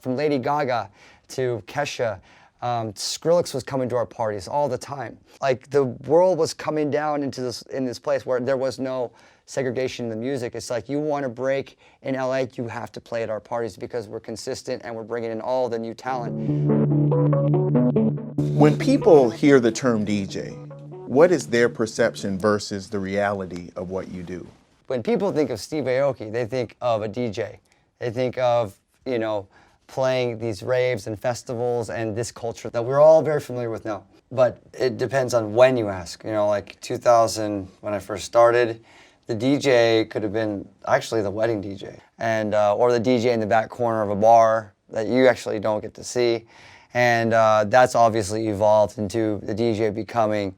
from Lady Gaga to Kesha. Skrillex was coming to our parties all the time. Like the world was coming down into this place where there was no segregation in the music. It's like, you want to break in LA, you have to play at our parties because we're consistent and we're bringing in all the new talent. When people hear the term DJ, what is their perception versus the reality of what you do? When people think of Steve Aoki, they think of a DJ. They think of, you know, playing these raves and festivals and this culture that we're all very familiar with now. But it depends on when you ask. You know, like 2000, when I first started, the DJ could have been actually the wedding DJ, and or the DJ in the back corner of a bar that you actually don't get to see. And that's obviously evolved into the DJ becoming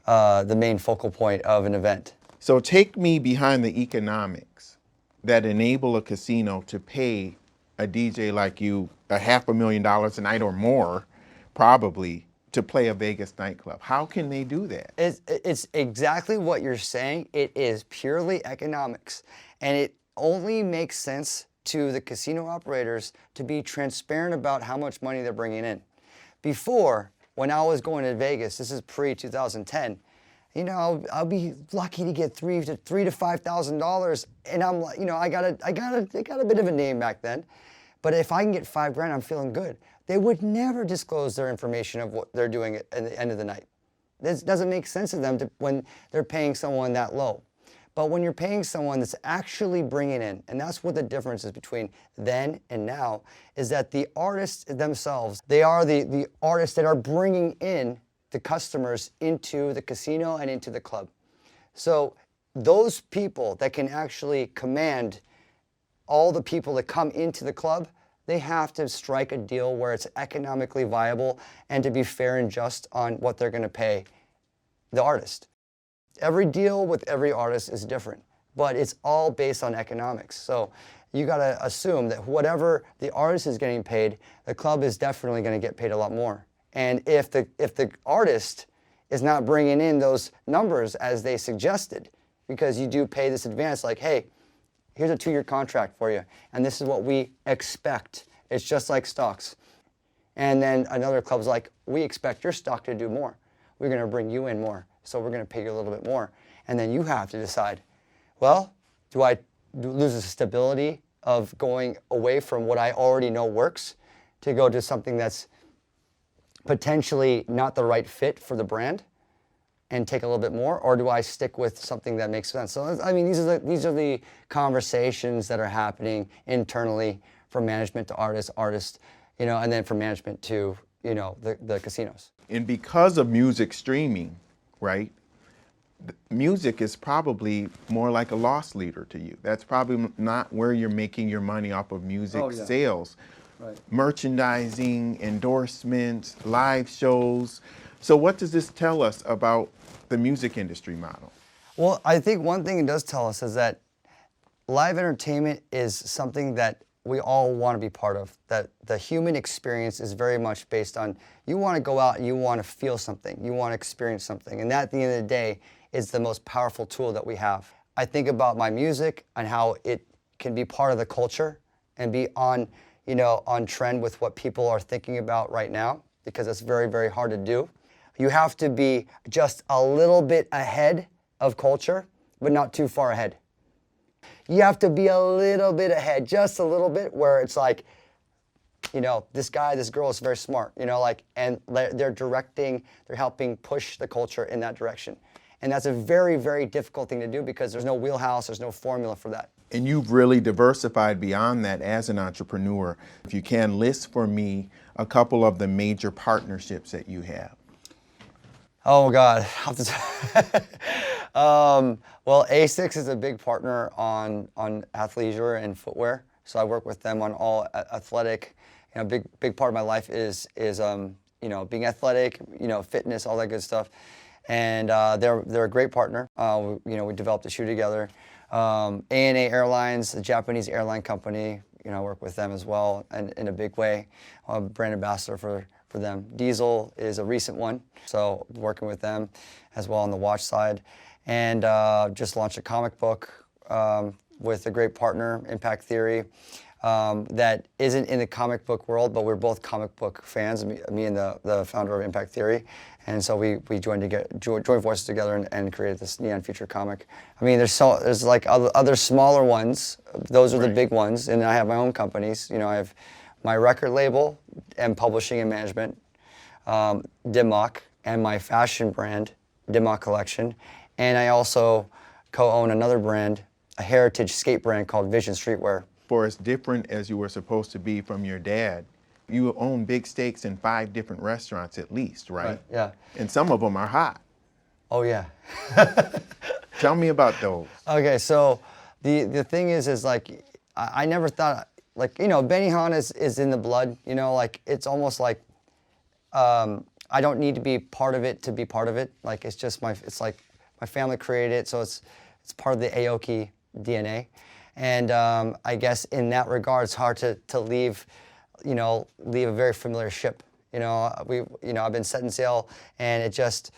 the main focal point of an event. So take me behind the economics that enable a casino to pay a DJ like you $500,000 a night or more, probably, to play a Vegas nightclub. How can they do that? It's exactly what you're saying. It is purely economics. And it only makes sense to the casino operators to be transparent about how much money they're bringing in. Before, when I was going to Vegas, this is pre-2010, you know, I'll be lucky to get $3,000 to $5,000, and I'm like, you know, I got a bit of a name back then, but if I can get $5,000, I'm feeling good. They would never disclose their information of what they're doing at the end of the night. This doesn't make sense to them when they're paying someone that low. But when you're paying someone that's actually bringing in, and that's what the difference is between then and now, is that the artists themselves, they are the artists that are bringing in the customers into the casino and into the club. So those people that can actually command all the people that come into the club, they have to strike a deal where it's economically viable and to be fair and just on what they're going to pay the artist. Every deal with every artist is different, but it's all based on economics. So you got to assume that whatever the artist is getting paid, the club is definitely going to get paid a lot more. And if the artist is not bringing in those numbers as they suggested, because you do pay this advance, like, hey, here's a 2-year contract for you, and this is what we expect. It's just like stocks. And then another club's like, we expect your stock to do more. We're going to bring you in more, so we're going to pay you a little bit more. And then you have to decide, well, do I lose the stability of going away from what I already know works to go to something that's potentially not the right fit for the brand and take a little bit more, or do I stick with something that makes sense? So I mean, these are the conversations that are happening internally from management to artists, you know, and then from management to, you know, the casinos. And because of music streaming, right? Music is probably more like a loss leader to you. That's probably not where you're making your money off of music sales. Right. Merchandising, endorsements, live shows. So what does this tell us about the music industry model? Well, I think one thing it does tell us is that live entertainment is something that we all want to be part of. That the human experience is very much based on, you want to go out and you want to feel something, you want to experience something. And that, at the end of the day, is the most powerful tool that we have. I think about my music and how it can be part of the culture and be on, you know, on trend with what people are thinking about right now, because it's very, very hard to do. You have to be just a little bit ahead of culture, but not too far ahead. You have to be a little bit ahead, just a little bit, where it's like, you know, this guy, this girl is very smart, you know, like, and they're directing, they're helping push the culture in that direction. And that's a very, very difficult thing to do because there's no wheelhouse, there's no formula for that. And you've really diversified beyond that as an entrepreneur. If you can list for me a couple of the major partnerships that you have. Oh God. Well, A6 is a big partner on athleisure and footwear. So I work with them on all athletic. You know, big part of my life is you know, being athletic, you know, fitness, all that good stuff. And they're a great partner. You know, we developed a shoe together. ANA Airlines, the Japanese airline company, you know, I work with them as well, and in a big way. I'm a brand ambassador for them. Diesel is a recent one, so working with them as well on the watch side. And just launched a comic book with a great partner, Impact Theory. that isn't in the comic book world, but we're both comic book fans, me and the founder of Impact Theory. And so we joined forces together and created this Neon Future comic. I mean, there's like other smaller ones. Those are the big ones. And I have my own companies. You know, I have my record label and publishing and management, Dimmock, and my fashion brand, Dimmock Collection. And I also co-own another brand, a heritage skate brand called Vision Streetwear. For as different as you were supposed to be from your dad, you own big stakes in 5 different restaurants at least, right? Yeah. And some of them are hot. Oh yeah. Tell me about those. Okay, so the thing is like I never thought, like, you know, Benihana is in the blood. You know, like it's almost like I don't need to be part of it to be part of it. Like it's like my family created it, so it's part of the Aoki DNA. And I guess in that regard, it's hard to leave a very familiar ship. You know, I've been setting sail, and it just,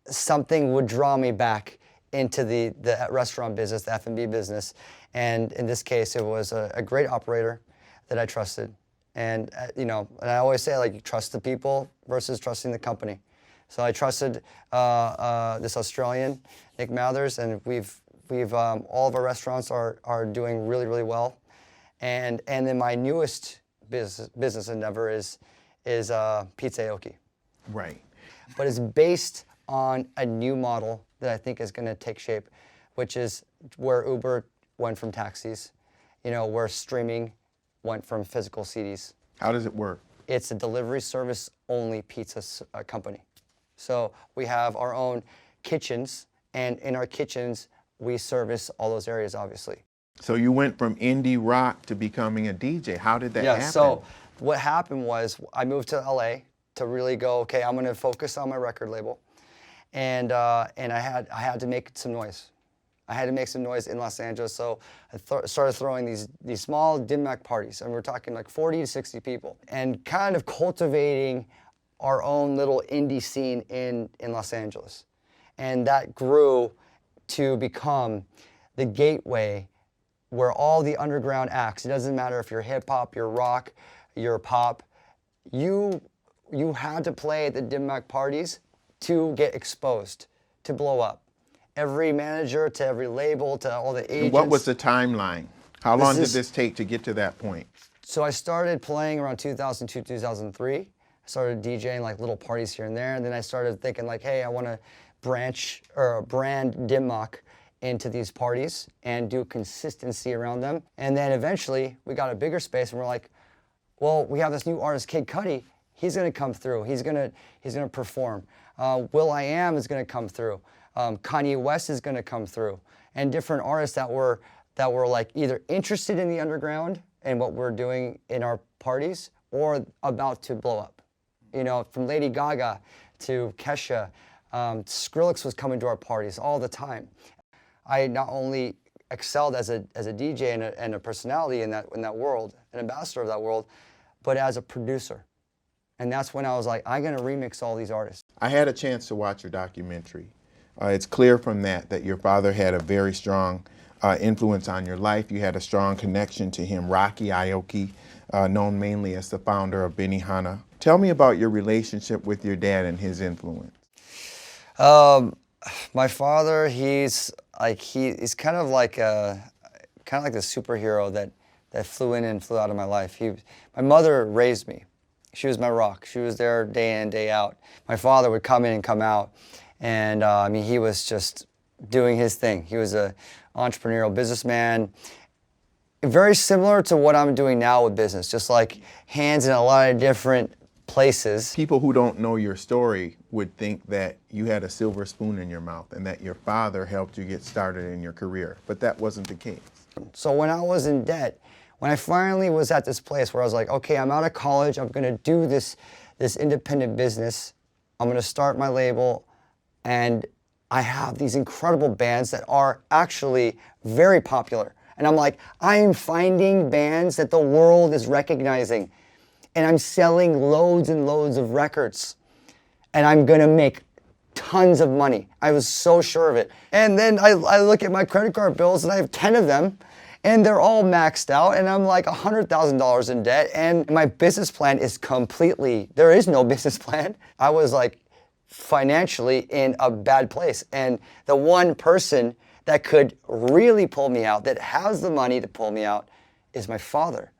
something would draw me back into the restaurant business, the F&B business. And in this case, it was a great operator that I trusted. And, and I always say, like, you trust the people versus trusting the company. So I trusted this Australian, Nick Mathers, and we've all of our restaurants are doing really, really well. And then my newest business endeavor is Pizza Aoki. Right. But it's based on a new model that I think is going to take shape, which is where Uber went from taxis, where streaming went from physical CDs. How does it work? It's a delivery service only pizza company. So we have our own kitchens, and in our kitchens, we service all those areas, obviously. So you went from indie rock to becoming a DJ. How did that happen? Yeah, so what happened was I moved to LA to really go, okay, I'm gonna focus on my record label. And I had to make some noise. I had to make some noise in Los Angeles, so I started throwing these small Dimmock parties, and we're talking like 40 to 60 people, and kind of cultivating our own little indie scene in Los Angeles. And that grew to become the gateway where all the underground acts, it doesn't matter if you're hip hop, you're rock, you're pop, you had to play at the Dimmock parties to get exposed, to blow up. Every manager, to every label, to all the agents. What was the timeline? How long did this take to get to that point? So I started playing around 2002, 2003. I started DJing like little parties here and there, and then I started thinking like, hey, I want to brand Dimmock into these parties and do consistency around them. And then eventually we got a bigger space, and we're like, well, we have this new artist, Kid Cudi. He's gonna come through. He's gonna perform. will.i.am is gonna come through. Kanye West is gonna come through, and different artists that were like either interested in the underground and what we're doing in our parties, or about to blow up. From Lady Gaga to Kesha, Skrillex was coming to our parties all the time. I not only excelled as a DJ and a personality in that world, an ambassador of that world, but as a producer. And that's when I was like, I'm gonna remix all these artists. I had a chance to watch your documentary. It's clear from that your father had a very strong influence on your life. You had a strong connection to him, Rocky Aoki, known mainly as the founder of Benihana. Tell me about your relationship with your dad and his influence. My father, he's kind of like the superhero that flew in and flew out of my life. My mother raised me. She was my rock. She was there day in, day out. My father would come in and come out, and he was just doing his thing. He was an entrepreneurial businessman, very similar to what I'm doing now with business, just like hands in a lot of different places. People who don't know your story would think that you had a silver spoon in your mouth and that your father helped you get started in your career, but that wasn't the case. So when I was in debt, when I finally was at this place where I was like, okay, I'm out of college, I'm gonna do this independent business, I'm gonna start my label, and I have these incredible bands that are actually very popular. And I'm like, I am finding bands that the world is recognizing, and I'm selling loads and loads of records, and I'm gonna make tons of money. I was so sure of it. And then I look at my credit card bills, and I have 10 of them, and they're all maxed out, and I'm like $100,000 in debt, and my business plan is completely, there is no business plan. I was like financially in a bad place, and the one person that could really pull me out, that has the money to pull me out, is my father.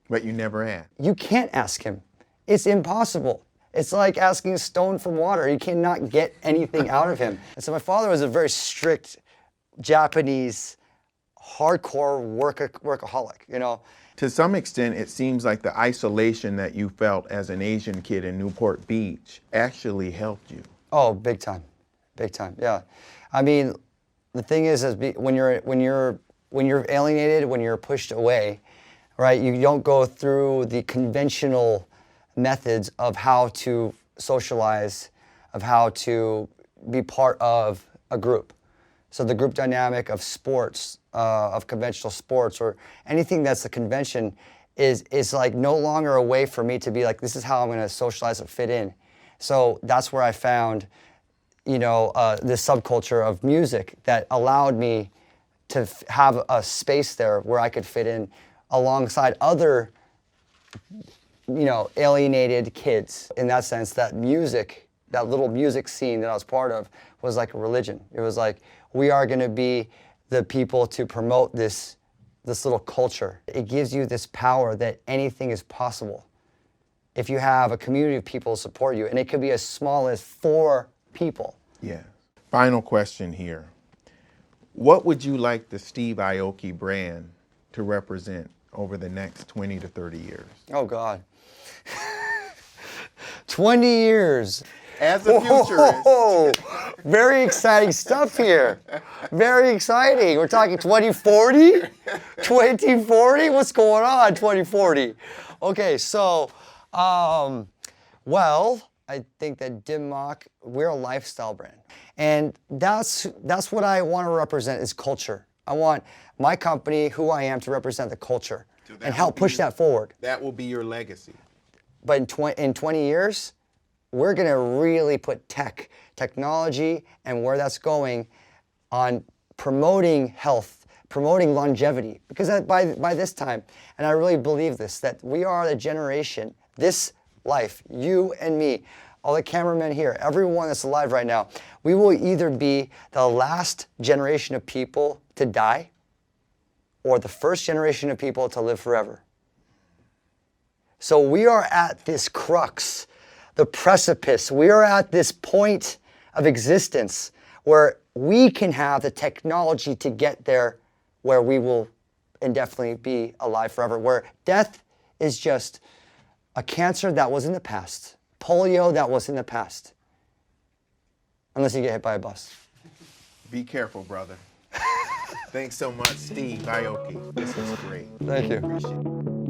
But you never asked. You can't ask him. It's impossible. It's like asking a stone from water. You cannot get anything out of him. And so my father was a very strict Japanese, hardcore workaholic, you know. To some extent, it seems like the isolation that you felt as an Asian kid in Newport Beach actually helped you. Oh, big time, yeah. I mean, the thing is when you're alienated, when you're pushed away, right? You don't go through the conventional methods of how to socialize, of how to be part of a group. So the group dynamic of sports, of conventional sports, or anything that's a convention is like no longer a way for me to be like, this is how I'm going to socialize and fit in. So that's where I found, you know, this subculture of music that allowed me to have a space there where I could fit in alongside other, you know, alienated kids. In that sense, that music, that little music scene that I was part of was like a religion. It was like, we are going to be the people to promote this little culture. It gives you this power that anything is possible if you have a community of people support you, and it could be as small as 4 people. Yeah. Final question here. What would you like the Steve Aoki brand to represent over the next 20 to 30 years? Oh, God. 20 years. As a futurist. Whoa, very exciting stuff here. Very exciting. We're talking 2040? 2040? What's going on, 2040? Okay, so, well, I think that Dimmock, we're a lifestyle brand. And that's what I want to represent is culture. I want my company, who I am, to represent the culture and help push that forward. That will be your legacy. But in 20 years, we're going to really put technology, and where that's going on promoting health, promoting longevity. Because by this time, and I really believe this, that we are the generation, this life, you and me, all the cameramen here, everyone that's alive right now, we will either be the last generation of people to die or the first generation of people to live forever. So we are at this crux, the precipice. We are at this point of existence where we can have the technology to get there, where we will indefinitely be alive forever, where death is just a cancer that was in the past, polio that was in the past, unless you get hit by a bus. Be careful, brother. Thanks so much, Steve Aoki. This was great. Thank you. Appreciate it.